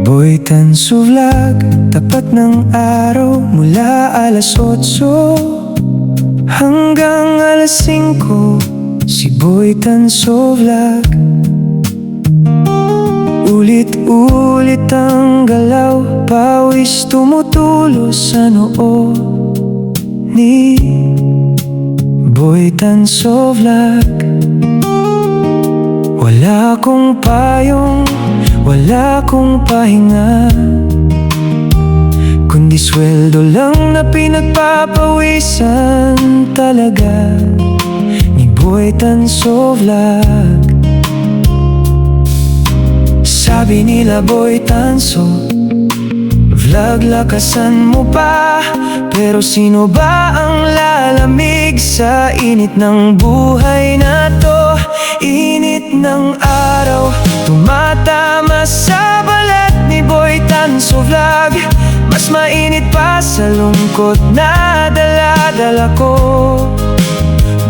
Boy Tanso Vlog, tapat ng araw mula alas 8 hanggang alas 5. Si Boy Tanso Vlog, ulit-ulit ang galaw, pawis tumutulo sa noo ni Boy Tanso Vlog. Wala akong payong, wala akong pahinga, kundi sweldo lang na pinagpapawisan talaga ni Boy Tanso Vlog. Sabi nila, Boy Tanso Vlog, lakasan mo pa, pero sino ba ang lalamig sa init ng buhay na to? Init ng araw, tumatama sa balat ni Boy Tanso Vlog. Mas mainit pa sa lungkot na dala-dala ko.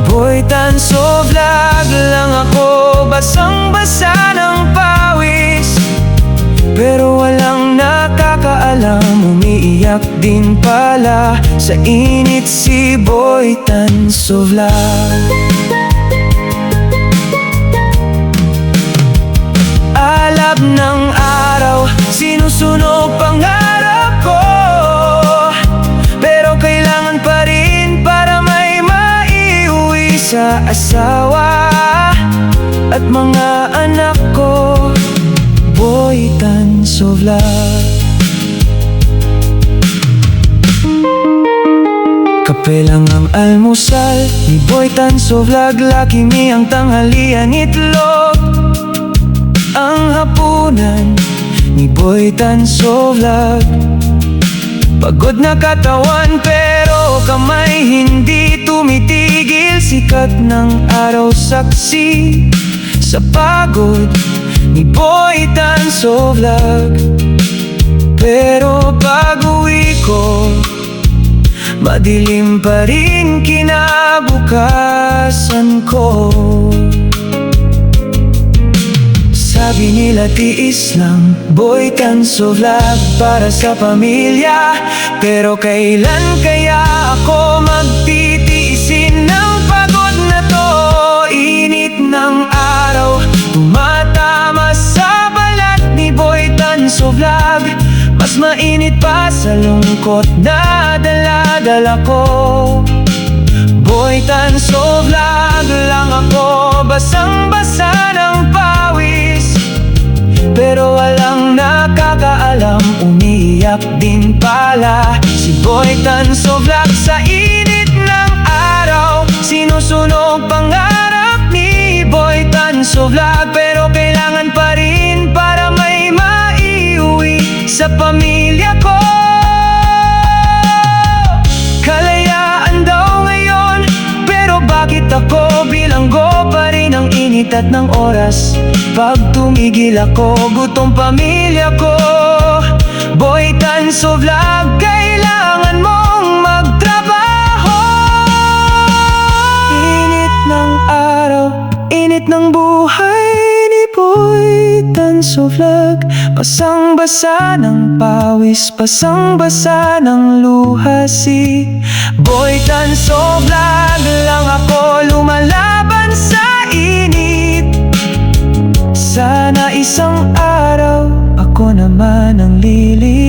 Boy Tanso Vlog lang ako, basang-basa ng pawis, pero walang nakakaalam, umiiyak din pala sa init si Boy Tanso Vlog. Alab ng araw, sinusunog pangarap ko, pero kailangan pa rin para may maiuwi sa asawa at mga anak ko. Boy Tanso Vlog. Kape lang ang almusal ni Boy Tanso Vlog, Lucky Me ang tanghalian, itlog ang hapunan ni Boy Tanso Vlog. Pagod na katawan pero kamay hindi tumitigil, sikat ng araw saksi sa pagod ni Boy Tanso Vlog. Pero pag-uwi ko, madilim pa rin kinabukasan ko. Sabi nila tiis lang, Boy Tanso Vlog para sa pamilya, pero kailan kaya ako magtitiisin ng pagod na to? Init ng araw, tumatama sa balat ni Boy Tanso Vlog. Mas mainit pa sa lungkot na dala-dala ko. Boy Tanso Vlog lang ako, basang-basa ng pawis, pero walang nakakaalam, umiiyak din pala si Boy Tanso Vlog sa init ng araw. Sinusunog pangarap ni Boy Tanso Vlog, pero kailangan pa rin para may maiuwi sa pamilya ko. Kalayaan daw ngayon, pero bakit ako bilanggo pa rin ang init at ng oras? Pag tumigil ako, gutom pamilya ko. Boy Tanso Vlog, kailangan mong magtrabaho. Init ng araw, init ng buhay ni Boy Tanso Vlog. Basang-basa ng pawis, basang-basa ng luha si Boy Tanso Vlog lang ako, lumalaban sa init. Sana isang araw ako naman ang lili